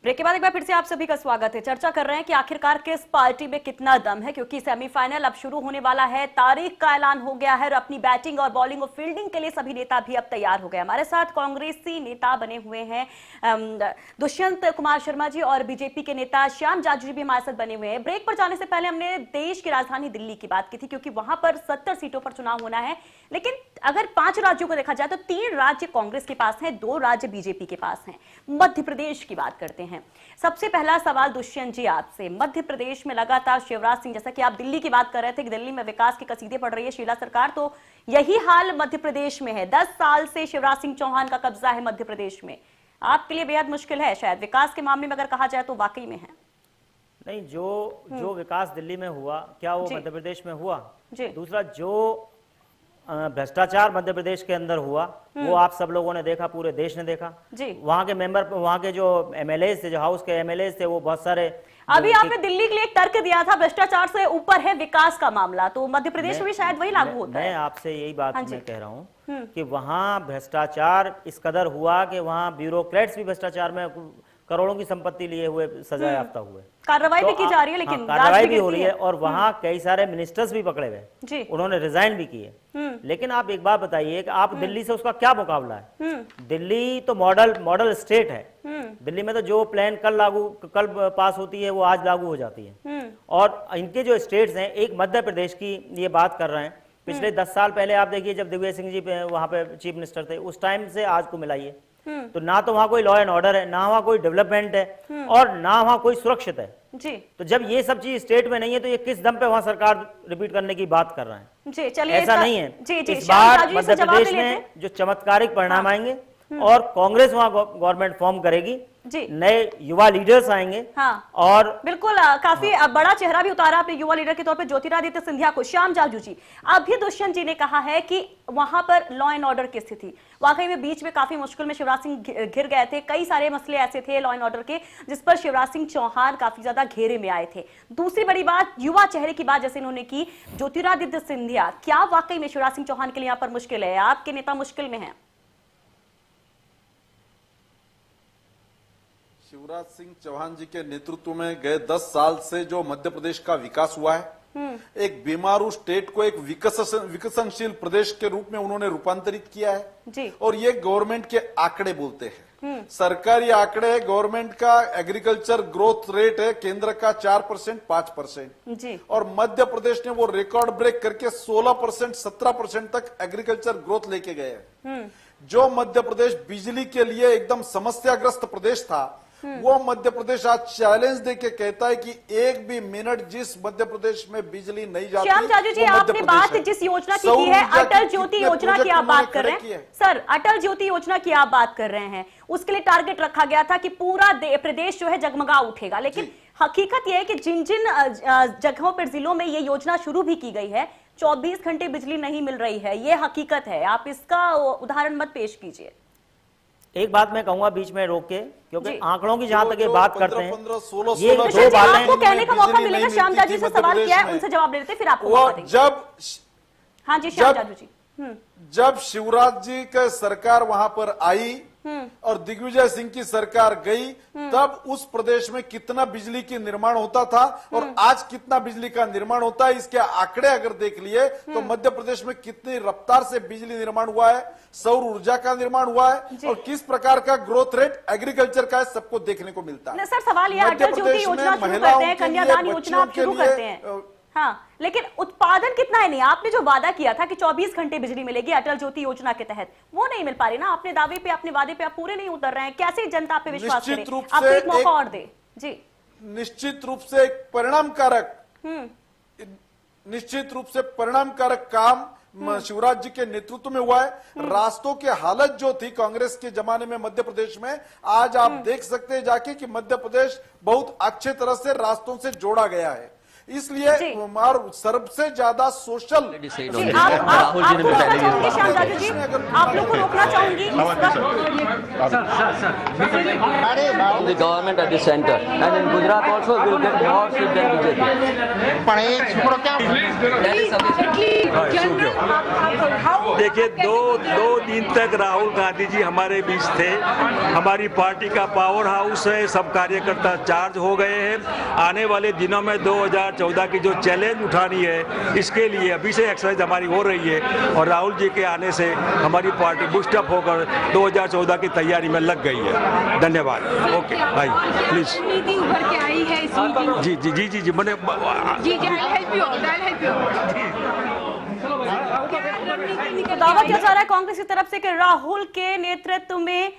Break के बाद एक बार फिर से आप सभी का स्वागत है। चर्चा कर रहे हैं कि आखिरकार किस पार्टी में कितना दम है, क्योंकि सेमीफाइनल अब शुरू होने वाला है। तारीख का ऐलान हो गया है और अपनी बैटिंग और बॉलिंग और फील्डिंग के लिए सभी नेता भी अब तैयार हो गए। हमारे साथ कांग्रेसी नेता बने हुए हैं दुष्यंत कुमार शर्मा जी और बीजेपी के नेता श्याम जाजू जी भी हमारे साथ बने हुए हैं। ब्रेक पर जाने से पहले हमने देश की राजधानी दिल्ली की बात की थी, क्योंकि वहां पर 70 सीटों पर चुनाव होना है। लेकिन अगर 5 राज्यों को देखा जाए तो 3 राज्य कांग्रेस के पास हैं, 2 राज्य बीजेपी के पास हैं। मध्य प्रदेश की बात करते हैं। सबसे पहला सवाल दुष्यंत जी आपसे, मध्य प्रदेश में लगातार शिवराज सिंह, जैसा कि आप दिल्ली की बात कर रहे थे कि दिल्ली में विकास की कसीदे पड़ रही है शीला सरकार, तो यही हाल मध्य प्रदेश में है। 10 साल से शिवराज सिंह चौहान का कब्जा है मध्य प्रदेश में। आपके लिए बेहद मुश्किल है शायद विकास के मामले में, अगर कहा जाए तो वाकई में है। नहीं, जो विकास दिल्ली में हुआ, क्या वो मध्य प्रदेश में हुआ? दूसरा, जो भ्रष्टाचार मध्य प्रदेश के अंदर हुआ वो आप सब लोगों ने देखा, पूरे देश ने देखा। वहां के मेंबर, वहां के जो एमएलए थे, जो हाउस के एमएलए थे, वो बहुत सारे। अभी आपने दिल्ली के लिए एक तर्क दिया था भ्रष्टाचार से ऊपर है विकास का मामला, तो मध्य प्रदेश में भी शायद वही लागू होता है। मैं आपसे यही बात मैं कह रहा हूँ कि वहां भ्रष्टाचार इस कदर हुआ कि वहां ब्यूरोक्रेट्स भी भ्रष्टाचार में करोड़ों की संपत्ति लिए हुए सजा याफ्ता हुए। कार्रवाई भी की जा रही है, लेकिन कार्रवाई भी हो रही है और वहां कई सारे मिनिस्टर्स भी पकड़े हुए, उन्होंने रिजाइन भी किए। लेकिन आप एक बात बताइए कि आप दिल्ली से उसका क्या मुकाबला है? दिल्ली तो मॉडल स्टेट है। दिल्ली में तो जो प्लान कल पास होती है वो आज लागू हो जाती है। और इनके जो स्टेट्स हैं, एक मध्य प्रदेश की ये बात कर रहे हैं, पिछले 10 साल पहले आप देखिए जब दिग्विजय सिंह जी वहां पे चीफ मिनिस्टर थे, उस टाइम से आज को मिलाइए तो ना तो वहां कोई लॉ एंड ऑर्डर है, ना वहां कोई डेवलपमेंट है और ना वहां कोई सुरक्षित है। तो जब ये सब चीज स्टेट में नहीं है तो ये किस दम पे वहां सरकार रिपीट करने की बात कर रहे हैं? ऐसा नहीं है। इस बार मध्य प्रदेश में जो चमत्कारिक परिणाम आएंगे और कांग्रेस वहां गवर्नमेंट फॉर्म करेगी, नए युवा लीडर्स आएंगे। और बिल्कुल काफी बड़ा चेहरा भी उतारा आपने युवा लीडर के तौर पे ज्योतिरादित्य सिंधिया को। श्याम जाजू जी, अभी दुष्यंत जी ने कहा है कि वहां पर लॉ एंड ऑर्डर की स्थिति वाकई में बीच में काफी मुश्किल में शिवराज सिंह घिर गए थे। कई सारे मसले ऐसे थे लॉ एंड ऑर्डर के जिस पर शिवराज सिंह चौहान काफी ज्यादा घेरे में आए थे। दूसरी बड़ी बात, युवा चेहरे की बात जैसे इन्होंने की, ज्योतिरादित्य सिंधिया, क्या वाकई में शिवराज सिंह चौहान के लिए यहाँ पर मुश्किल है? आपके नेता मुश्किल में है? शिवराज सिंह चौहान जी के नेतृत्व में गए 10 साल से जो मध्य प्रदेश का विकास हुआ है, एक बीमारू स्टेट को एक विकसनशील प्रदेश के रूप में उन्होंने रूपांतरित किया है। और ये गवर्नमेंट के आंकड़े बोलते हैं, सरकारी आंकड़े। गवर्नमेंट का एग्रीकल्चर ग्रोथ रेट है केंद्र का 4%, 5%, और मध्य प्रदेश ने वो रिकॉर्ड ब्रेक करके 16%, 17% तक एग्रीकल्चर ग्रोथ लेके गए हैं। जो मध्य प्रदेश बिजली के लिए एकदम समस्याग्रस्त प्रदेश था, वो मध्य प्रदेश आज चैलेंज देके कहता है कि एक भी मिनट जिस मध्य प्रदेश में बिजली नहीं जाती। श्याम जाजू जी, आपने बात जिस योजना की है, अटल ज्योति योजना की आप बात कर रहे हैं। सर, अटल ज्योति योजना की आप बात कर रहे हैं, उसके लिए टारगेट रखा गया था कि पूरा प्रदेश जो है जगमगा उठेगा। लेकिन हकीकत यह है कि जिन जिन जगहों पर, जिलों में ये योजना शुरू भी की गई है, 24 घंटे बिजली नहीं मिल रही है। ये हकीकत है। आप इसका उदाहरण मत पेश कीजिए। एक बात मैं कहूंगा बीच में रोक के, क्योंकि आंकड़ों की जहां तक ये बात करते हैं, 15, ये 16 बातें आपको कहने का मौका मिलेगा। श्याम जाजू से सवाल किया है, उनसे जवाब दे देते, फिर आपको मौका देंगे। हाँ जी श्याम जाजू जी। जब शिवराज जी का सरकार वहां पर आई और दिग्विजय सिंह की सरकार गई, तब उस प्रदेश में कितना बिजली की निर्माण होता था और आज कितना बिजली का निर्माण होता है, इसके आंकड़े अगर देख लिए तो मध्य प्रदेश में कितनी रफ्तार से बिजली निर्माण हुआ है, सौर ऊर्जा का निर्माण हुआ है और किस प्रकार का ग्रोथ रेट एग्रीकल्चर का है, सबको देखने को मिलता है। सर, सवाल यह अटल ज्योति योजना शुरू करते हैं, कन्यादान योजना आप शुरू करते हैं, हाँ, लेकिन उत्पादन कितना है? नहीं, आपने जो वादा किया था कि 24 घंटे बिजली मिलेगी अटल ज्योति योजना के तहत, वो नहीं मिल पा रही ना। अपने दावे पे, अपने वादे पे आप पूरे नहीं उतर रहे हैं। कैसे जनता पे विश्वास करे? आपको एक मौका और दे जी। निश्चित रूप से एक परिणामकारक काम शिवराज जी के नेतृत्व में हुआ है। रास्तों की हालत जो थी कांग्रेस के जमाने में मध्य प्रदेश में, आज आप देख सकते हैं जाके कि मध्य प्रदेश बहुत अच्छे तरह से रास्तों से जोड़ा गया है। इसलिए और सबसे ज्यादा सोशल आप लोग को रोकना चाहूंगी government at the centre and in Gujarat also will get more seat than BJP. देखिए दो दिन तक राहुल गांधी जी हमारे बीच थे। हमारी पार्टी का पावर हाउस है, सब कार्यकर्ता चार्ज हो गए हैं। आने वाले दिनों में 2014 की जो चैलेंज उठानी है, इसके लिए अभी से एक्सरसाइज हमारी हो रही है और राहुल जी के आने से हमारी पार्टी बूस्टअप होकर 2014 की तैयारी में लग गई है। धन्यवाद। ओके भाई प्लीज। मीटिंग उभर के आई है इस मीटिंग। जी जी जी जी जी मैंने दावा किया जा रहा है कांग्रेस की तरफ से कि राहुल के नेतृत्व में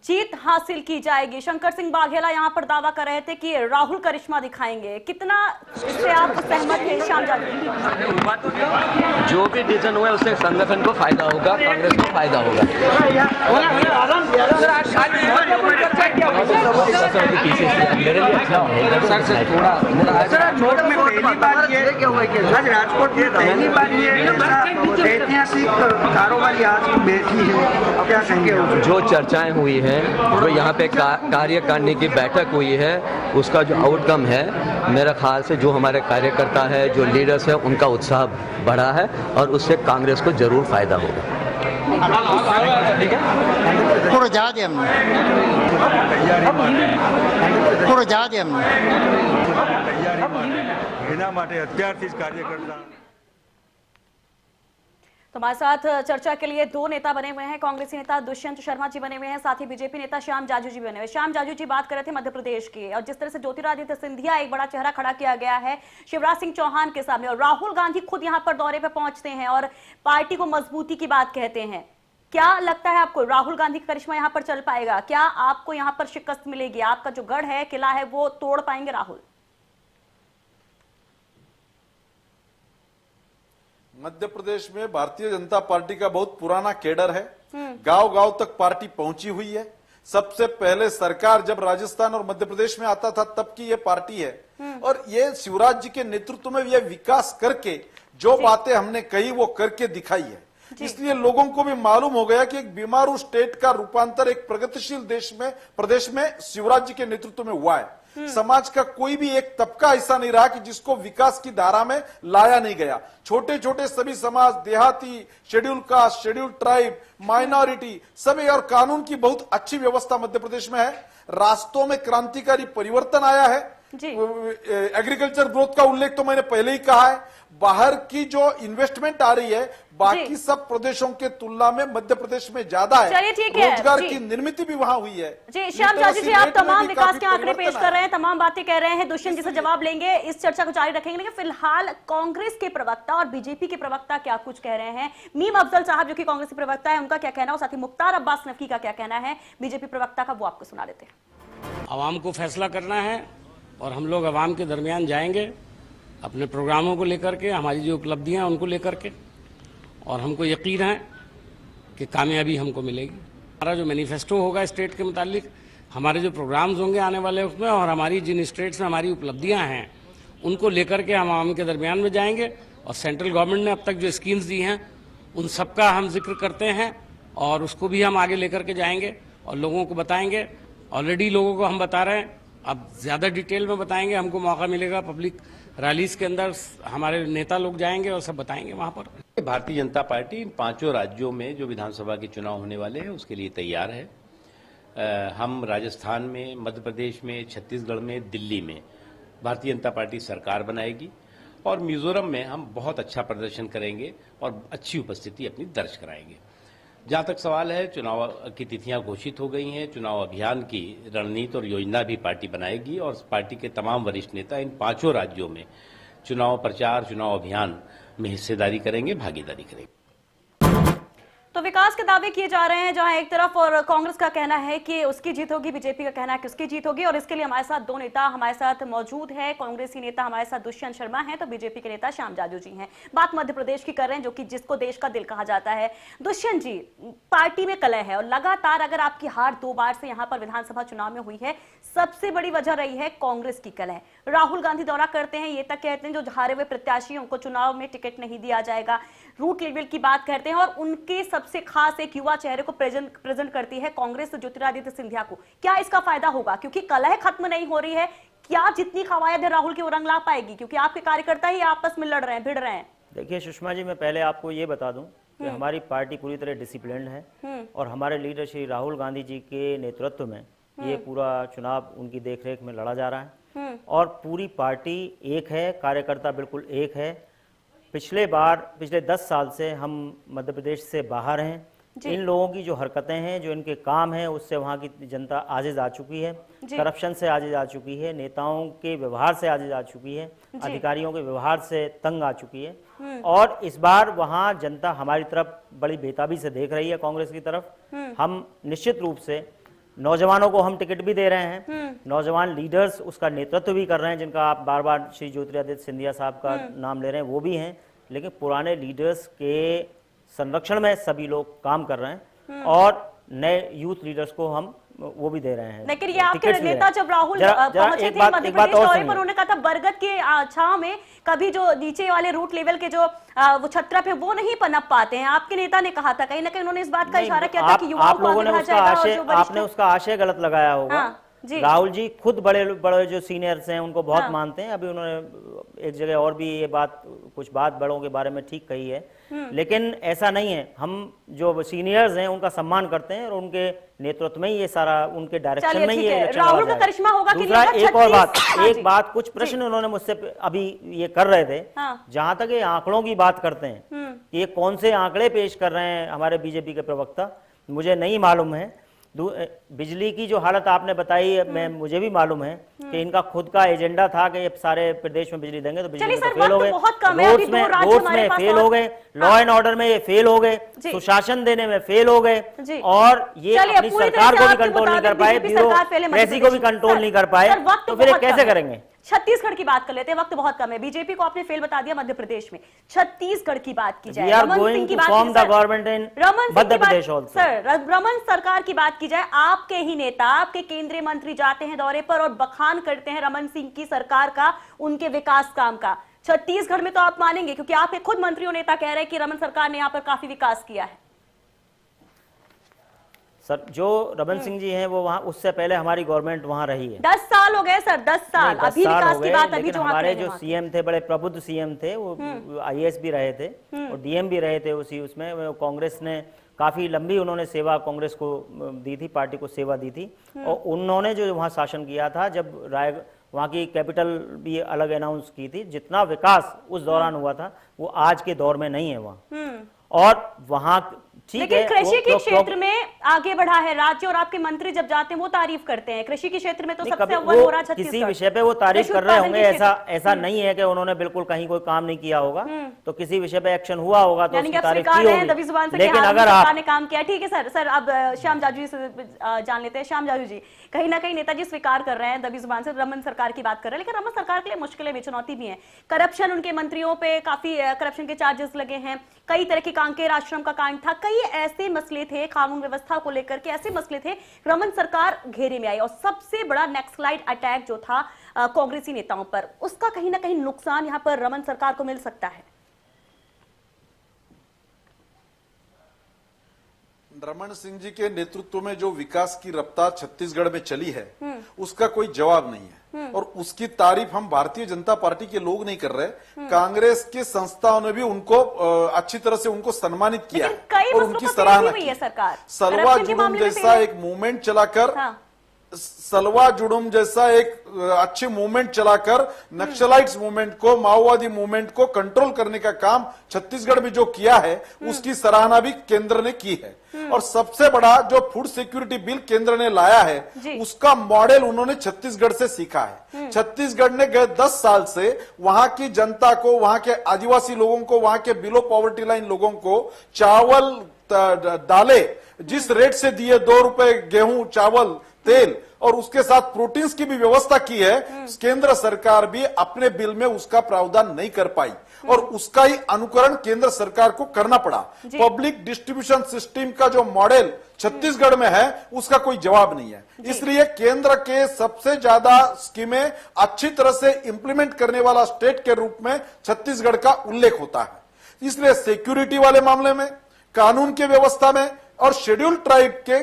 जीत हासिल की जाएगी। शंकर सिंह वाघेला यहाँ पर दावा कर रहे थे कि राहुल करिश्मा दिखाएंगे। कितना इससे आप सहमत हैं श्याम जाजू? जो भी डिसीजन हुआ उससे संगठन को फायदा होगा, कांग्रेस को फायदा होगा। मेरे लिए अच्छा थोड़ा ऐतिहासिक कारोबारी आज बैठी है, क्या कहेंगे? जो चर्चाएं हुई हैं, जो यहाँ पे कार्यकारिणी की बैठक हुई है, उसका जो आउटकम है, मेरे ख्याल से जो हमारे कार्यकर्ता है, जो लीडर्स है, उनका उत्साह बढ़ा है और उससे कांग्रेस को जरूर फायदा होगा। थोड़ा ज्यादा तो हमारे साथ चर्चा के लिए दो नेता बने हुए हैं। कांग्रेसी नेता दुष्यंत शर्मा जी बने हुए हैं, साथ ही बीजेपी नेता श्याम जाजू जी बने हुए हैं। श्याम जाजू जी बात कर रहे थे मध्य प्रदेश की, और जिस तरह से ज्योतिरादित्य सिंधिया एक बड़ा चेहरा खड़ा किया गया है शिवराज सिंह चौहान के सामने, और राहुल गांधी खुद यहां पर दौरे पे पहुंचते हैं और पार्टी को मजबूती की बात कहते हैं। क्या लगता है आपको, राहुल गांधी का करिश्मा यहां पर चल पाएगा? क्या आपको यहां पर शिकस्त मिलेगी? आपका जो गढ़ है, किला है, वो तोड़ पाएंगे राहुल? मध्य प्रदेश में भारतीय जनता पार्टी का बहुत पुराना कैडर है। गांव-गांव तक पार्टी पहुंची हुई है। सबसे पहले सरकार जब राजस्थान और मध्य प्रदेश में आता था तब की ये पार्टी है, और ये शिवराज जी के नेतृत्व में ये विकास करके जो बातें हमने कही वो करके दिखाई है। इसलिए लोगों को भी मालूम हो गया कि एक बीमारू स्टेट का रूपांतर एक प्रगतिशील प्रदेश में शिवराज जी के नेतृत्व में हुआ है। समाज का कोई भी एक तबका ऐसा नहीं रहा कि जिसको विकास की धारा में लाया नहीं गया। छोटे छोटे सभी समाज, देहाती, schedule caste, schedule tribe, minority, सभी, और कानून की बहुत अच्छी व्यवस्था मध्य प्रदेश में है। रास्तों में क्रांतिकारी परिवर्तन आया है। एग्रीकल्चर ग्रोथ का उल्लेख तो मैंने पहले ही कहा है। बाहर की जो इन्वेस्टमेंट आ रही है बाकी सब प्रदेशों के तुलना में मध्य प्रदेश में ज्यादा है। चलिए ठीक है, रोजगार की निर्मित भी वहां हुई है। जी श्याम जाजू जी, आप तमाम विकास के आंकड़े पेश कर रहे हैं, तमाम बातें कह रहे हैं, दुष्यंत जी से जवाब लेंगे, इस चर्चा को जारी रखेंगे। लेकिन फिलहाल कांग्रेस के प्रवक्ता और बीजेपी के प्रवक्ता क्या कुछ कह रहे हैं? मीम अफजल साहब जो कि कांग्रेस के प्रवक्ता है, उनका क्या कहना है, और साथ ही मुख्तार अब्बास नकवी का क्या कहना है बीजेपी प्रवक्ता का, वो आपको सुना देते हैं। आवाम को फैसला करना है और हम लोग आवाम के दरमियान जाएंगे अपने प्रोग्रामों को लेकर के, हमारी जो उपलब्धियां उनको लेकर के, और हमको यकीन है कि कामयाबी हमको मिलेगी। हमारा जो मैनिफेस्टो होगा स्टेट के मुतालिक, हमारे जो प्रोग्राम्स होंगे आने वाले उसमें, और हमारी जिन स्टेट्स में हमारी उपलब्धियां हैं उनको लेकर के हम आवाम के दरमियान में जाएंगे। और सेंट्रल गवर्नमेंट ने अब तक जो स्कीम्स दी हैं उन सबका हम जिक्र करते हैं और उसको भी हम आगे लेकर के जाएंगे और लोगों को बताएंगे। ऑलरेडी लोगों को हम बता रहे हैं, अब ज़्यादा डिटेल में बताएंगे, हमको मौका मिलेगा पब्लिक रैलीज के अंदर, हमारे नेता लोग जाएंगे और सब बताएंगे वहाँ पर। भारतीय जनता पार्टी इन 5 राज्यों में जो विधानसभा के चुनाव होने वाले हैं उसके लिए तैयार है। हम राजस्थान में, मध्य प्रदेश में, छत्तीसगढ़ में, दिल्ली में भारतीय जनता पार्टी सरकार बनाएगी, और मिजोरम में हम बहुत अच्छा प्रदर्शन करेंगे और अच्छी उपस्थिति अपनी दर्ज कराएंगे। जहां तक सवाल है, चुनाव की तिथियां घोषित हो गई हैं, चुनाव अभियान की रणनीति और योजना भी पार्टी बनाएगी, और पार्टी के तमाम वरिष्ठ नेता इन 5 राज्यों में चुनाव प्रचार, चुनाव अभियान में हिस्सेदारी करेंगे, भागीदारी करेंगे। तो विकास के दावे किए जा रहे हैं जहां एक तरफ और कांग्रेस का कहना है कि उसकी जीत होगी, बीजेपी का कहना है कि उसकी जीत होगी। और इसके लिए हमारे साथ दो नेता हमारे साथ मौजूद है। कांग्रेसी नेता हमारे साथ दुष्यंत शर्मा हैं, तो बीजेपी के नेता श्याम जाजू जी हैं। बात मध्य प्रदेश की कर रहे हैं, जो कि जिसको देश का दिल कहा जाता है। दुष्यंत जी, पार्टी में कलह है और लगातार अगर आपकी हार 2 बार से यहाँ पर विधानसभा चुनाव में हुई है, सबसे बड़ी वजह रही है कांग्रेस की कलह। राहुल गांधी दौरा करते हैं, ये तक कहते हैं जो हारे हुए प्रत्याशी उनको चुनाव में टिकट नहीं दिया जाएगा। रूट लेवल की बात करते हैं और उनके सबसे खास एक युवा चेहरे को प्रेजेंट करती है कांग्रेस ज्योतिरादित्य सिंधिया को। क्या इसका फायदा होगा? क्योंकि कलह खत्म नहीं हो रही है, क्या जितनी कवायद है राहुल की वो रंग ला पाएगी? क्योंकि आपके कार्यकर्ता ही आपस में लड़ रहे हैं, भिड़ रहे हैं। देखिए सुषमा जी, मैं पहले आपको ये बता दूं कि हमारी पार्टी पूरी तरह डिसिप्लिन्ड है और हमारे लीडर श्री राहुल गांधी जी के नेतृत्व में ये पूरा चुनाव उनकी देखरेख में लड़ा जा रहा है और पूरी पार्टी एक है, कार्यकर्ता बिल्कुल एक है। पिछले 10 साल से हम मध्य प्रदेश से बाहर हैं। इन लोगों की जो हरकतें हैं, जो इनके काम हैं, उससे वहाँ की जनता आजिज आ चुकी है, करप्शन से आजिज आ चुकी है, नेताओं के व्यवहार से आजिज आ चुकी है, अधिकारियों के व्यवहार से तंग आ चुकी है। और इस बार वहाँ जनता हमारी तरफ बड़ी बेताबी से देख रही है, कांग्रेस की तरफ। हम निश्चित रूप से नौजवानों को हम टिकट भी दे रहे हैं, नौजवान लीडर्स उसका नेतृत्व भी कर रहे हैं, जिनका आप बार बार श्री ज्योतिरादित्य सिंधिया साहब का नाम ले रहे हैं, वो भी हैं। लेकिन पुराने लीडर्स के संरक्षण में सभी लोग काम कर रहे हैं और नए यूथ लीडर्स को हम वो भी दे रहे हैं। लेकिन ये आपके नेता जब राहुल पहुंचे थे मध्य प्रदेश दौरे पर, उन्होंने कहा था बरगद के छांव में कभी जो नीचे वाले रूट लेवल के जो वो छत्र पे वो नहीं पनप पाते हैं। आपके नेता ने कहा था, कहीं ना कहीं उन्होंने इस बात का इशारा किया था कि युवाओं को आगे बढ़ा जाएगा। आपने उसका आशय गलत लगाया होगा। राहुल जी खुद बड़े बड़े जो सीनियर्स हैं उनको बहुत मानते हैं। अभी उन्होंने एक जगह और भी ये कुछ बात बड़ों के बारे में ठीक कही है, लेकिन ऐसा नहीं है। हम जो सीनियर्स हैं उनका सम्मान करते हैं और उनके नेतृत्व में ही ये सारा, उनके डायरेक्शन में ही ये इलेक्शन राहुल का करिश्मा होगा कि नहीं। एक बात कुछ प्रश्न उन्होंने मुझसे अभी ये कर रहे थे, जहां तक ये आंकड़ों की बात करते हैं, ये कौन से आंकड़े पेश कर रहे हैं हमारे बीजेपी के प्रवक्ता, मुझे नहीं मालूम है। बिजली की जो हालत आपने बताई है, मुझे भी मालूम है कि इनका खुद का एजेंडा था कि ये सारे प्रदेश में बिजली देंगे, तो बिजली में फेल हो गए, रोड्स में फेल हो गए, लॉ एंड ऑर्डर में ये फेल हो गए, सुशासन देने में फेल हो गए और ये अपनी सरकार को भी कंट्रोल नहीं कर पाए, ब्यूरोक्रेसी को भी कंट्रोल नहीं कर पाए, तो फिर कैसे करेंगे? छत्तीसगढ़ की बात कर लेते हैं, वक्त बहुत कम है। बीजेपी को आपने फेल बता दिया मध्य प्रदेश में। छत्तीसगढ़ की बात की जाए, रमन सिंह की बात रमन सरकार की बात की जाए, आपके ही नेता, आपके केंद्रीय मंत्री जाते हैं दौरे पर और बखान करते हैं रमन सिंह की सरकार का, उनके विकास काम का। छत्तीसगढ़ में तो आप मानेंगे, क्योंकि आपके खुद मंत्री और नेता कह रहे हैं कि रमन सरकार ने यहाँ पर काफी विकास किया है। सर, जो रमन सिंह जी हैं वो वहाँ, उससे पहले हमारी गवर्नमेंट वहाँ रही है। 10 साल हो गए सर, 10 साल। अभी विकास की बात, अभी जो हमारे जो सीएम थे, बड़े प्रबुद्ध सीएम थे, वो आईएएस भी रहे थे और डीएम भी रहे थे उसमें कांग्रेस ने काफी लंबी उन्होंने सेवा कांग्रेस को दी थी, पार्टी को सेवा दी थी। और उन्होंने जो वहाँ शासन किया था, जब वहाँ की कैपिटल भी अलग अनाउंस की थी, जितना विकास उस दौरान हुआ था वो आज के दौर में नहीं है वहाँ। और वहाँ ठीक है, कृषि के क्षेत्र में आगे बढ़ा है राज्य, और आपके मंत्री जब जाते हैं वो तारीफ करते हैं। कृषि के क्षेत्र में तो सबसे अव्वल हो रहा है। किसी विषय पे वो तारीफ कर रहे होंगे, ऐसा नहीं है कि उन्होंने बिल्कुल कहीं कोई काम नहीं किया होगा, तो किसी विषय पे एक्शन हुआ होगा तो उसकी तारीफ की होगी। लेकिन अगर आपने काम किया, ठीक है सर। अब श्याम जाजू जी से जान लेते हैं। श्याम जाजू जी, कहीं ना कहीं नेताजी स्वीकार कर रहे हैं दबी जुबान से, रमन सरकार की बात कर रहे हैं, लेकिन रमन सरकार के लिए मुश्किलें भी, चुनौती भी है। करप्शन, उनके मंत्रियों पे काफी करप्शन के चार्जेस लगे हैं, कई तरह की कांकेर आश्रम का कांड था, कई ऐसे मसले थे कानून व्यवस्था को लेकर के, ऐसे मसले थे, रमन सरकार घेरे में आई। और सबसे बड़ा नक्सलाइट अटैक जो था कांग्रेसी नेताओं पर, उसका कहीं ना कहीं नुकसान यहां पर रमन सरकार को मिल सकता है। रमन सिंह जी के नेतृत्व में जो विकास की रफ्तार छत्तीसगढ़ में चली है, उसका कोई जवाब नहीं है और उसकी तारीफ हम भारतीय जनता पार्टी के लोग नहीं कर रहे, कांग्रेस के संस्थाओं ने भी उनको अच्छी तरह से उनको सम्मानित किया है और उनकी सराहना की है। सलवा जुडूम जैसा एक मूवमेंट चलाकर, सलवा जुडूम जैसा एक अच्छे मूवमेंट चलाकर नक्सलाइट्स मूवमेंट को, माओवादी मूवमेंट को कंट्रोल करने का काम छत्तीसगढ़ में जो किया है, उसकी सराहना भी केंद्र ने की है। और सबसे बड़ा जो फूड सिक्योरिटी बिल केंद्र ने लाया है, उसका मॉडल उन्होंने छत्तीसगढ़ से सीखा है। छत्तीसगढ़ ने गए 10 साल से वहां की जनता को, वहां के आदिवासी लोगों को, वहां के बिलो पॉवर्टी लाइन लोगों को चावल डाले, जिस रेट से दिए 2 रुपए गेहूं, चावल, तेल और उसके साथ प्रोटीन्स की भी व्यवस्था की है, केंद्र सरकार भी अपने बिल में उसका प्रावधान नहीं कर पाई और उसका ही अनुकरण केंद्र सरकार को करना पड़ा। पब्लिक डिस्ट्रीब्यूशन सिस्टम का जो मॉडल छत्तीसगढ़ में है उसका कोई जवाब नहीं है। इसलिए केंद्र के सबसे ज्यादा स्कीमें अच्छी तरह से इंप्लीमेंट करने वाला स्टेट के रूप में छत्तीसगढ़ का उल्लेख होता है। इसलिए सिक्योरिटी वाले मामले में, कानून की व्यवस्था में और शेड्यूल ट्राइब के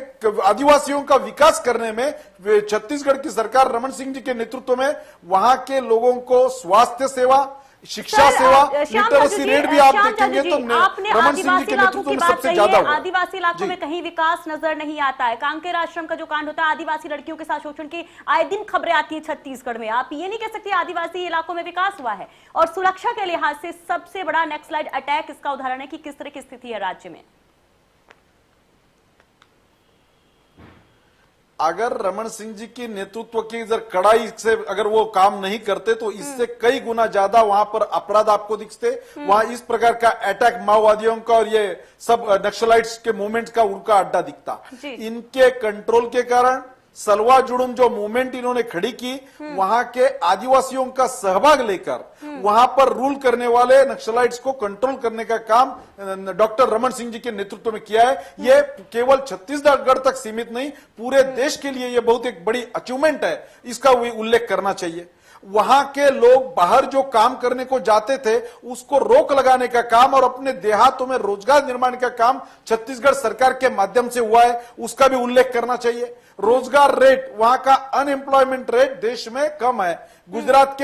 आदिवासियों का विकास करने में छत्तीसगढ़ की सरकार रमन सिंह जी के नेतृत्व में वहां के लोगों को स्वास्थ्य सेवा, शिक्षा सेवा, लिटरेसी रेट भी आप देखेंगे तो रमन सिंह जी के नेतृत्व में सबसे ज्यादा हुआ। आदिवासी इलाकों में कहीं विकास नजर नहीं आता है। कांकेर आश्रम का जो कांड होता है, आदिवासी लड़कियों के साथ शोषण की आए दिन खबरें आती हैं छत्तीसगढ़ में। आप ये नहीं कह सकते आदिवासी इलाकों में विकास हुआ है। और सुरक्षा के लिहाज से सबसे बड़ा नक्सलाइट अटैक इसका उदाहरण है कि किस तरह की स्थिति है राज्य में। अगर रमन सिंह जी की नेतृत्व की कड़ाई से अगर वो काम नहीं करते तो इससे कई गुना ज्यादा वहां पर अपराध आपको दिखते। वहां इस प्रकार का अटैक माओवादियों का और ये सब नक्सलाइट्स के मूवमेंट का उनका अड्डा दिखता। इनके कंट्रोल के कारण सलवा जुड़ुम जो मूवमेंट इन्होंने खड़ी की, वहां के आदिवासियों का सहभाग लेकर वहां पर रूल करने वाले नक्सलाइट्स को कंट्रोल करने का काम डॉक्टर रमन सिंह जी के नेतृत्व में किया है। ये केवल छत्तीसगढ़ तक सीमित नहीं, पूरे देश के लिए ये बहुत एक बड़ी अचीवमेंट है, इसका उल्लेख करना चाहिए। वहां के लोग बाहर जो काम करने को जाते थे उसको रोक लगाने का काम और अपने देहातों में रोजगार निर्माण का काम छत्तीसगढ़ सरकार के माध्यम से हुआ है, उसका भी उल्लेख करना चाहिए। रोजगार रेट, वहां का अनएम्प्लॉयमेंट रेट देश में कम है। गुजरात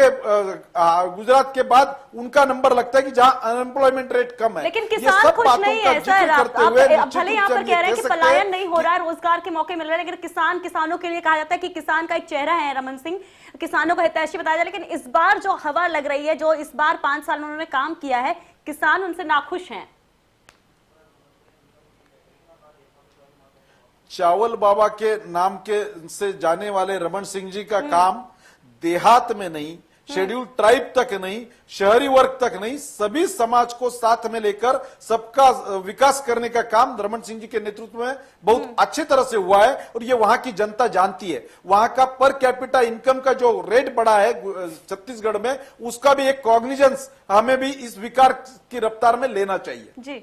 के बाद उनका नंबर लगता है कि जहां अनएम्प्लॉयमेंट रेट कम है। लेकिन किसान खुश नहीं है सर। आप भले यहाँ पर कह रहे हैं कि पलायन नहीं हो रहा है, रोजगार के मौके मिल रहे हैं, लेकिन किसानों के लिए कहा जाता है कि किसान का एक चेहरा है रमन सिंह, किसानों का हितैषी बताया जाए। लेकिन इस बार जो हवा लग रही है, जो इस बार 5 साल उन्होंने काम किया है, किसान उनसे नाखुश हैं। चावल बाबा के नाम के से जाने वाले रमन सिंह जी का काम देहात में नहीं, शेड्यूल ट्राइब तक नहीं, शहरी वर्ग तक नहीं, सभी समाज को साथ में लेकर सबका विकास करने का काम रमन सिंह जी के नेतृत्व में बहुत अच्छी तरह से हुआ है और ये वहां की जनता जानती है। वहां का पर कैपिटा इनकम का जो रेट बढ़ा है छत्तीसगढ़ में, उसका भी एक कॉग्निजेंस हमें भी इस विकास की रफ्तार में लेना चाहिए। जी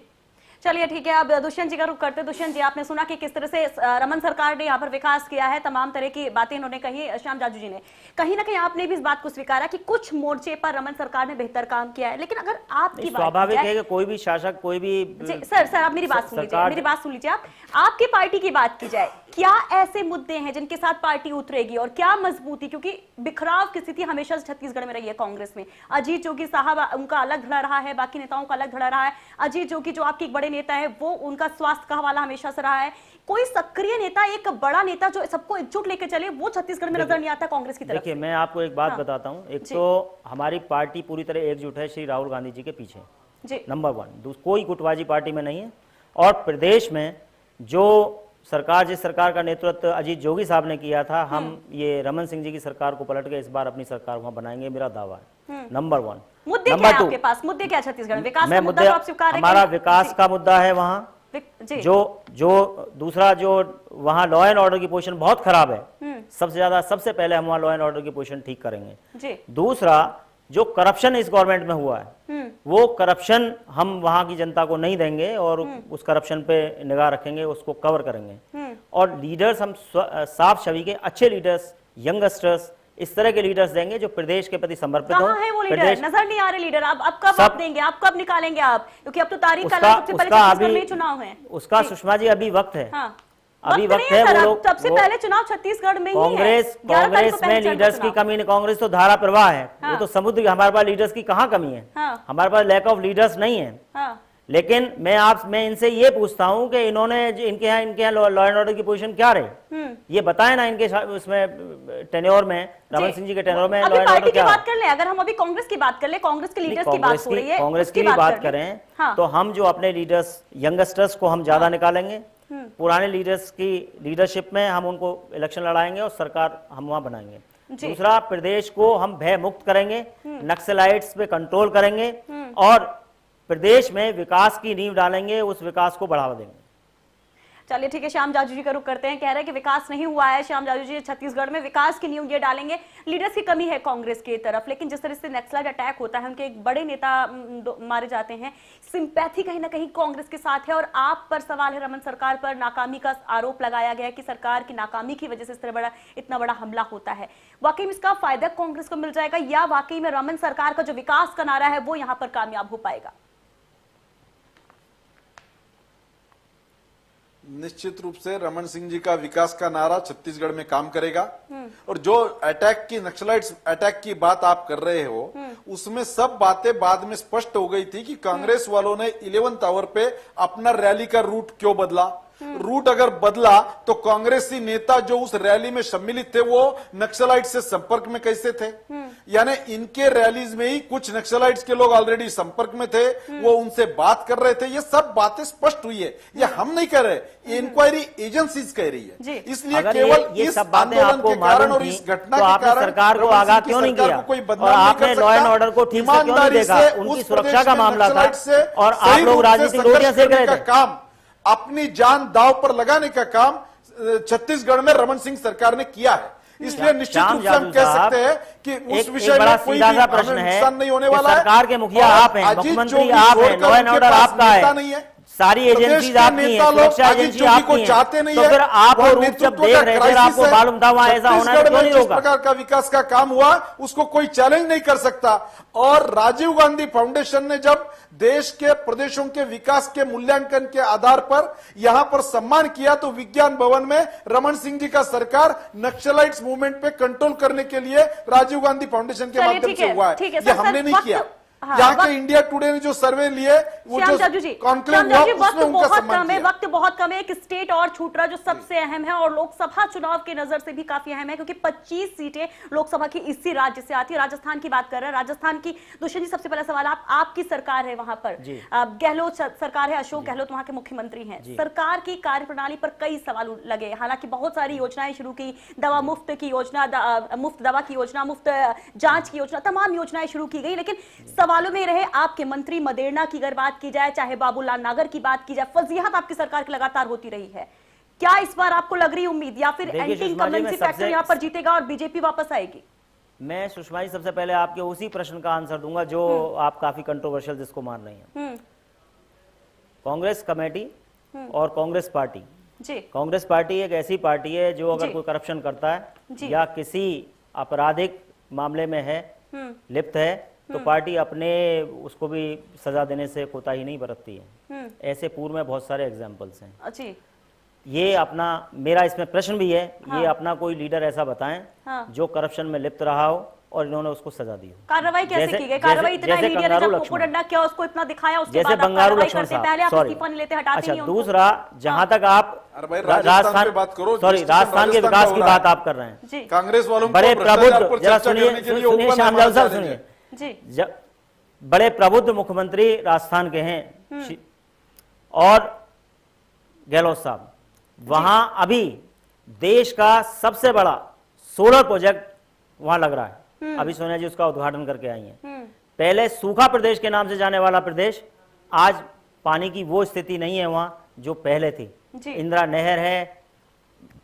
चलिए ठीक है, अब दुष्यंत जी का रुख करते। दुष्यंत जी, आपने सुना कि किस तरह से रमन सरकार ने यहाँ पर विकास किया है, तमाम तरह की बातें इन्होंने कही। श्याम जाजू जी ने कहीं ना कहीं आपने भी इस बात को स्वीकारा कि कुछ मोर्चे पर रमन सरकार ने बेहतर काम किया है। लेकिन अगर आपकी स्वाभाविक है कि कोई भी शासक, कोई भी सर आप मेरी बात सुन लीजिए, मेरी बात सुन लीजिए। आपकी पार्टी की बात की जाए, क्या ऐसे मुद्दे हैं जिनके साथ पार्टी उतरेगी और क्या मजबूती, क्योंकि बिखराव की स्थिति हमेशा छत्तीसगढ़ में रही है कांग्रेस में। अजीत जोगी साहब, उनका अलग धड़ा रहा है, बाकी नेताओं का अलग धड़ा रहा है। अजीत जोगी जो आपके एक बड़े नेता है, वो उनका स्वास्थ्य का हवाला हमेशा से रहा है। कोई सक्रिय नेता, एक बड़ा नेता जो सबको एकजुट लेकर चले, वो छत्तीसगढ़ में नजर नहीं आता कांग्रेस की तरफ। देखिए, मैं आपको एक बात बताता हूं। एक तो हमारी पार्टी पूरी तरह एकजुट है श्री राहुल गांधी जी के पीछे, नंबर 1। कोई गुटबाजी पार्टी में नहीं है। और प्रदेश में जो सरकार, जिस सरकार का नेतृत्व अजीत जोगी साहब ने किया था, हम ये रमन सिंह जी की सरकार को पलट के इस बार अपनी सरकार वहां बनाएंगे, मेरा दावा है। नंबर 1। मुद्दे क्या है आपके पास? मुद्दे क्या छत्तीसगढ़? विकास का मुद्दा तो आप स्वीकार करें। हमारा विकास का मुद्दा है वहां। जो दूसरा, जो वहां लॉ एंड ऑर्डर की पोजीशन बहुत खराब है, सबसे पहले हम वहां लॉ एंड ऑर्डर की पोजीशन ठीक करेंगे। दूसरा, जो करप्शन इस गवर्नमेंट में हुआ है, वो करप्शन हम वहां की जनता को नहीं देंगे और उस करप्शन पे निगाह रखेंगे, उसको कवर करेंगे। और लीडर्स हम साफ छवि के अच्छे लीडर्स, यंगस्टर्स, इस तरह के लीडर्स देंगे जो प्रदेश के प्रति समर्पित हो। कहाँ है वो लीडर? नजर नहीं आ रहे लीडर। अब कब आप देंगे? आप कब निकालेंगे आप? क्योंकि अब तो तारीख का सबसे पहले छत्तीसगढ़ में चुनाव है। उसका सुषमा जी अभी वक्त है। अभी वक्त है। वो लोग सबसे पहले चुनाव छत्तीसगढ़ में ही है। कांग्रेस में लीडर्स की कमी नहीं। कांग्रेस तो धारा प्रवाह है, वो तो समुद्र। हमारे पास लीडर्स की कहाँ कमी है? हमारे पास लैक ऑफ लीडर्स नहीं है। लेकिन मैं इनसे ये पूछता हूं कि इनके यहाँ लॉ एंड ऑर्डर की पोजीशन क्या रहे, ये बताएं ना। इनके उसमें टेन्योर में, रमन सिंह जी के टेन्योर में लॉ एंड ऑर्डर क्या? बात कर ले, अगर हम अभी कांग्रेस की बात कर ले, कांग्रेस के लीडर्स की बात हो रही है, कांग्रेस की भी बात करें तो हम जो अपने लीडर्स, यंगस्टर्स को हम ज्यादा निकालेंगे। पुराने लीडर्स की लीडरशिप में हम उनको इलेक्शन लड़ाएंगे और सरकार हम वहां बनाएंगे। दूसरा, प्रदेश को हम भय मुक्त करेंगे, नक्सलाइट्स पे कंट्रोल करेंगे और प्रदेश में विकास की नींव डालेंगे, उस विकास को बढ़ावा देंगे। चलिए ठीक है, श्याम जाजू जी का रुख करते हैं। कह रहे हैं कि विकास नहीं हुआ है। श्याम जाजू जी छत्तीसगढ़ में विकास की नींव ये डालेंगे। लीडर्स की कमी है कांग्रेस की तरफ, लेकिन जिस तरह से नक्सलाइट अटैक होता है, उनके एक बड़े नेता मारे जाते हैं, सिंपैथी कहीं ना कहीं कांग्रेस के साथ है। और आप पर सवाल है, रमन सरकार पर नाकामी का आरोप लगाया गया है कि सरकार की नाकामी की वजह से इस तरह इतना बड़ा हमला होता है। वाकई में इसका फायदा कांग्रेस को मिल जाएगा या वाकई में रमन सरकार का जो विकास का नारा है वो यहां पर कामयाब हो पाएगा? निश्चित रूप से रमन सिंह जी का विकास का नारा छत्तीसगढ़ में काम करेगा। और जो अटैक की, नक्सलाइट्स अटैक की बात आप कर रहे हो, उसमें सब बातें बाद में स्पष्ट हो गई थी कि कांग्रेस वालों ने 11th आवर पे अपना रैली का रूट क्यों बदला। रूट अगर बदला तो कांग्रेसी नेता जो उस रैली में सम्मिलित थे वो नक्सलाइट से संपर्क में कैसे थे? यानी इनके रैलीज में ही कुछ नक्सलाइट्स के लोग ऑलरेडी संपर्क में थे, वो उनसे बात कर रहे थे। ये सब बातें स्पष्ट हुई है, ये हम नहीं कर रहे, ये इंक्वायरी एजेंसीज कह रही है। इसलिए केवल इस आंदोलन के कारण और इस घटना के कारण सरकार को आगाह क्यों नहीं किया? कोई और बदनाम नहीं आपने कर लॉ एंड सकता। ऑर्डर को ठीक से क्यों नहीं देखा? उनकी सुरक्षा का मामला था और आप सही लोग रूप से राजनीतिक रोटियां सेक रहे थे। काम, अपनी जान दांव पर लगाने का काम छत्तीसगढ़ में रमन सिंह सरकार ने किया है। इसलिए निश्चित रूप से हम कह सकते हैं कि उस विषय में कोई भी प्रश्न है, नुकसान नहीं होने वाला है। सरकार के मुखिया आप हैं, मुख्यमंत्री आप हैं, लॉ एंड ऑर्डर आपका है, सारी एजेंसीज आपकी हैं, सुरक्षा एजेंसी आपकी चाहते हैं, नहीं तो है। फिर आप वो रूप जब देख रहे थे आपको मालूम था वहां ऐसा होना क्यों नहीं जिस होगा? प्रकार का विकास का काम हुआ उसको कोई चैलेंज नहीं कर सकता। और राजीव गांधी फाउंडेशन ने जब देश के प्रदेशों के विकास के मूल्यांकन के आधार पर यहां पर सम्मान किया तो विज्ञान भवन में रमन सिंह जी का सरकार नक्सलाइट्स मूवमेंट पे कंट्रोल करने के लिए राजीव गांधी फाउंडेशन के माध्यम से हुआ है। ये हमने नहीं किया। यहाँ के इंडिया टुडे ने जो सर्वे लिए, वो जो कॉन्क्लेव हुआ उसमें उनका सम्मान किया। वक्त बहुत कम है। एक स्टेट और छूट रहा जो सबसे अहम है और लोकसभा चुनाव की नजर से भी काफी अहम है, क्योंकि 25 सीटें लोकसभा की इसी राज्य से आती है। राजस्थान की बात कर रहे हैं। राजस्थान की दुष्यंत जी, सबसे पहला सवाल, आपकी सरकार है वहां पर, गहलोत सरकार है, अशोक गहलोत वहां के मुख्यमंत्री हैं। सरकार की कार्यप्रणाली पर कई सवाल लगे। हालांकि बहुत सारी योजनाएं शुरू की, दवा मुफ्त की योजना, मुफ्त दवा की योजना, मुफ्त जांच की योजना, तमाम योजनाएं शुरू की गई। लेकिन सवालों में रहे आपके मंत्री मदेरणा की अगर बात की जाए, चाहे बाबूलाल नागर की बात की जाए, फजीहत आपकी सरकार की लगातार होती रही है। क्या इस बार आपको लग रही उम्मीद या फिर एंटी इनकम्बेंसी फैक्टर यहां पर जीतेगा और बीजेपी वापस आएगी? मैं सुषमा जी सबसे पहले आपके उसी प्रश्न का आंसर दूंगा जो आप काफी कंट्रोवर्शियल जिसको मान रही हैं। कांग्रेस कमेटी और कांग्रेस पार्टी, कांग्रेस पार्टी एक ऐसी पार्टी है जो अगर कोई करप्शन करता है या किसी आपराधिक मामले में है, लिप्त है, तो पार्टी अपने उसको भी सजा देने से कोताही नहीं बरतती है। ऐसे पूर्व में बहुत सारे एग्जाम्पल्स हैं। ये अपना, मेरा इसमें प्रश्न भी है, ये अपना कोई लीडर ऐसा बताएं जो करप्शन में लिप्त रहा हो और इन्होंने उसको सजा दी हो। कार्रवाई कैसे की गई? कार्रवाई इतना मीडिया ने जब कोकोडंडा किया उसको इतना दिखाया, उसके जैसे बाद बंगारू लक्ष्मण साहब, अच्छा दूसरा, जहां तक आप राजस्थान की बात करो, सॉरी राजस्थान के विकास की बात आप कर रहे हैं, कांग्रेस वालों बड़े प्रबुद्ध, जरा सुनिए श्याम जाजू साहब, सुनिए, बड़े प्रबुद्ध मुख्यमंत्री राजस्थान के हैं और गहलोत साहब, वहां अभी देश का सबसे बड़ा सोलर प्रोजेक्ट वहां लग रहा है। अभी सोनिया जी उसका उद्घाटन करके आई हैं। पहले सूखा प्रदेश के नाम से जाने वाला प्रदेश आज पानी की वो स्थिति नहीं है वहां जो पहले थी। इंदिरा नहर है,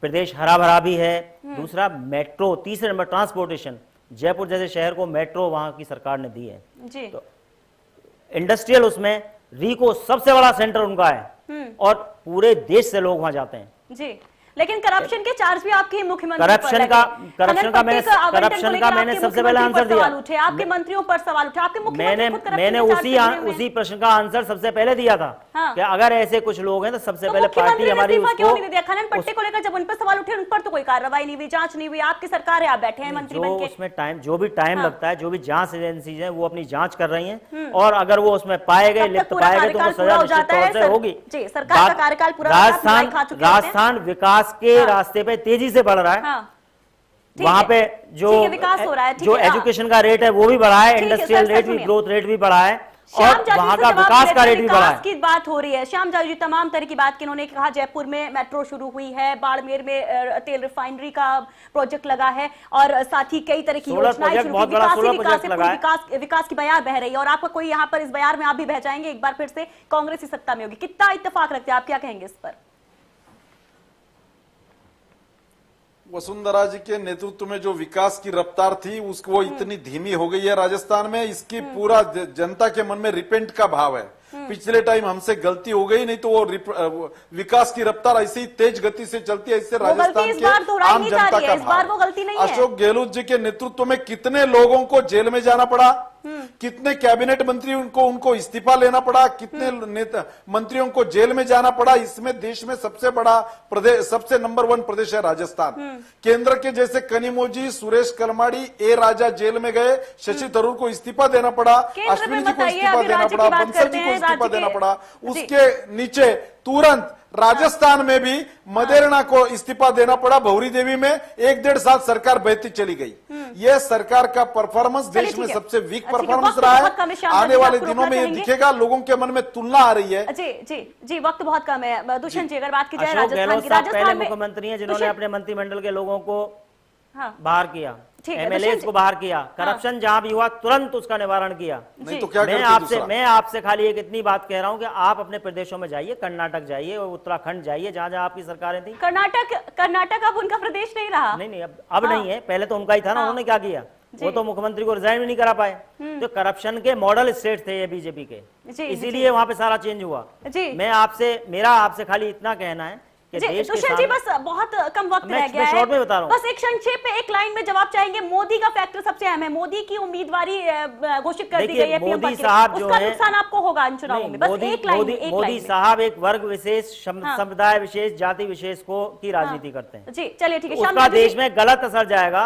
प्रदेश हरा भरा भी है। दूसरा मेट्रो, तीसरे नंबर ट्रांसपोर्टेशन, जयपुर जैसे शहर को मेट्रो वहां की सरकार ने दी है। तो इंडस्ट्रियल उसमें रीको सबसे बड़ा सेंटर उनका है और पूरे देश से लोग वहां जाते हैं जी। लेकिन करप्शन के चार्ज भी आपके मुख्यमंत्री करप्शन का मैंने सबसे पहले आंसर दिया। आपके मंत्रियों पर सवाल उठे, आपके मैंने उसी प्रश्न का आंसर सबसे पहले दिया था कि अगर ऐसे कुछ लोग हैं तो सबसे पहले पार्टी हमारी खनन पट्टे को लेकर जब उन पर सवाल उठे, उन पर तो कोई कार्रवाई नहीं हुई, जांच नहीं हुई। आपकी सरकार है, आप बैठे हैं मंत्री बनके। उसमें टाइम, जो भी टाइम लगता है, जो भी जांच एजेंसीज हैं वो अपनी जांच कर रही हैं और अगर वो उसमें पाए गए, लिप्त पाए गए तो उनको सजा निश्चित तौर से होगी। सरकार का कार्यकाल पूरा, राजस्थान विकास के रास्ते पे तेजी से बढ़ रहा है। वहां पे जो विकास हो रहा है, जो एजुकेशन का रेट है वो भी बढ़ा है, इंडस्ट्रियल रेट भी, ग्रोथ रेट भी बढ़ा है और वहां का विकास का रेट भी बढ़ा है। की बात हो रही है, श्याम जाजू जी तमाम तरह की बात की। उन्होंने कहा जयपुर में मेट्रो शुरू हुई है, बाड़मेर में तेल रिफाइनरी का प्रोजेक्ट लगा है और साथ ही कई तरह की योजनाएं शुरू की। विकास की बयार बह रही है और आपका कोई यहाँ पर इस बयार में आप भी बह जाएंगे, एक बार फिर से कांग्रेस की सत्ता में होगी। कितना इत्तेफाक रखते हैं आप, क्या कहेंगे इस पर? वसुंधरा जी के नेतृत्व में जो विकास की रफ्तार थी उसको वो इतनी धीमी हो गई है राजस्थान में, इसकी पूरा जनता के मन में रिपेंट का भाव है। पिछले टाइम हमसे गलती हो गई, नहीं तो वो विकास की रफ्तार ऐसे ही तेज गति से चलती है। इससे राजस्थान के आम जनता का भाव है। अशोक गहलोत जी के नेतृत्व में कितने लोगों को जेल में जाना पड़ा, कितने कैबिनेट मंत्री उनको इस्तीफा लेना पड़ा, कितने मंत्रियों को जेल में जाना पड़ा। इसमें देश में सबसे बड़ा प्रदेश, सबसे नंबर 1 प्रदेश है राजस्थान। केंद्र के जैसे कनिमोझी, सुरेश कलमाड़ी, ए राजा जेल में गए, शशि थरूर को इस्तीफा देना पड़ा, अश्विनी जी को इस्तीफा देना पड़ा, बंसल जी को इस्तीफा देना पड़ा। उसके नीचे तुरंत राजस्थान में भी मदेरणा को इस्तीफा देना पड़ा। भौरी देवी में 1-1.5 साल सरकार बहती चली गई। यह सरकार का परफॉर्मेंस देश में सबसे वीक परफॉर्मेंस रहा है। आने वाले दिनों में ये दिखेगा, लोगों के मन में तुलना आ रही है। जी जी जी, वक्त बहुत कम है। दुष्यंत जी, अगर बात की जाए पहले मुख्यमंत्री हैं जिन्होंने अपने मंत्रिमंडल के लोगों को बाहर किया, एमएलए को बाहर किया, करप्शन जहां भी हुआ तुरंत उसका निवारण किया। नहीं तो क्या मैं आपसे खाली एक इतनी बात कह रहा हूं कि आप अपने प्रदेशों में जाइए, कर्नाटक जाइए, उत्तराखंड जाइए, जहां जहां आपकी सरकारें थी। कर्नाटक अब उनका प्रदेश नहीं रहा। नहीं अब नहीं है, पहले तो उनका ही था ना। उन्होंने क्या किया, वो तो मुख्यमंत्री को रिजाइन भी नहीं करा पाए। तो करप्शन के मॉडल स्टेट थे ये बीजेपी के, इसीलिए वहां पे सारा चेंज हुआ। मेरा आपसे खाली इतना कहना है दुष्यंत जी, बस बहुत कम वक्त रह गया है, बस एक संक्षेप में एक लाइन में जवाब चाहेंगे। मोदी का फैक्टर सबसे अहम है, मोदी की उम्मीदवारी घोषित कर दी गई है। मोदी साहब जो है, नुकसान आपको होगा इन चुनावों में। बस एक लाइन। मोदी साहब एक वर्ग विशेष, समुदाय विशेष, जाति विशेष को की राजनीति करते हैं। जी चलिए ठीक है, उसका देश में गलत असर जाएगा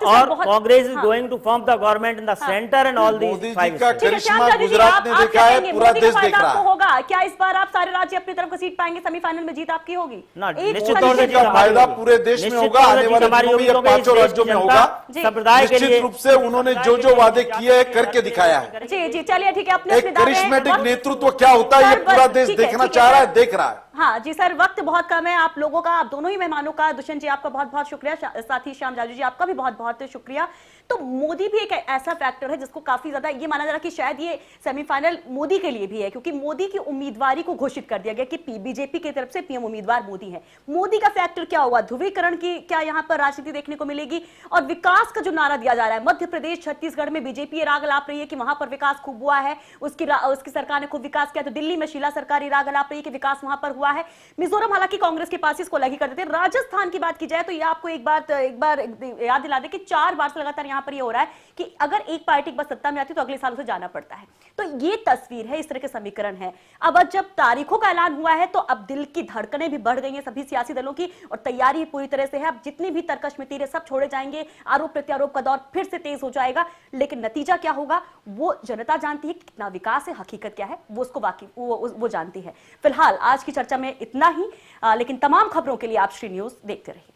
और Congress is going to form the government in the centre and all these. Gujarat ने देखा है, पूरा देश देख रहा है। होगा क्या इस बार आप सारे राज्य अपनी तरफ सीट पाएंगे, सेमीफाइनल में जीत आपकी होगी? निश्चित तौर से फायदा पूरे देश में होगा, आने वाले दिनों में 5 राज्यों में होगा। संप्रदाय के लिए निश्चित रूप से उन्होंने जो वादे किए हैं करके दिखाया है। जी जी चलिए ठीक है, अपने एक करिश्मेटिक नेतृत्व क्या होता है ये पूरा देश देखना चाह रहा है, देख रहा है। हाँ जी सर, वक्त बहुत कम है। आप लोगों का, आप दोनों ही मेहमानों का, दुष्यंत जी आपका बहुत बहुत शुक्रिया, साथ ही श्याम जाजू जी आपका भी बहुत बहुत शुक्रिया। तो मोदी भी एक ऐसा फैक्टर है जिसको काफी ज्यादा ये माना जा रहा है कि शायद ये सेमीफाइनल मोदी के लिए भी है, क्योंकि मोदी की उम्मीदवारी को घोषित कर दिया गया कि बीजेपी की तरफ से पीएम उम्मीदवार मोदी है। मोदी का फैक्टर क्या हुआ, ध्रुवीकरण की क्या यहाँ पर राजनीति देखने को मिलेगी? और विकास का जो नारा दिया जा रहा है, मध्य प्रदेश, छत्तीसगढ़ में बीजेपी ये राग अलाप रही है कि वहां पर विकास खूब हुआ है, उसकी सरकार ने खूब विकास किया। तो दिल्ली में शीला सरकार ये राग अलाप रही है कि विकास वहां पर हुआ है। मिजोरम हालांकि कांग्रेस के पास इसको अलग ही कर देते हैं। राजस्थान की बात की जाए तो ये आपको एक बार याद दिला दे कि 4 बार से लगातार यहां पर ये हो रहा है कि अगर एक पार्टी बस सत्ता में आती तो अगले साल उसे जाना पड़ता है। तो ये तस्वीर है, इस तरह के समीकरण है। अब जब तारीखों का ऐलान हुआ है तो अब दिल की धड़कनें भी बढ़ गई हैं सभी सियासी दलों की, और तैयारी पूरी तरह से है। अब जितनी भी तर्कश मितीरे सब छोड़े जाएंगे, आरोप प्रत्यारोप का दौर फिर से तेज हो जाएगा। लेकिन नतीजा क्या होगा वो जनता जानती है, कितना विकास है, हकीकत क्या है वो उसको वो जानती है। फिलहाल आज की चर्चा में इतना ही, लेकिन तमाम खबरों के लिए आप श्री न्यूज देखते रहिए।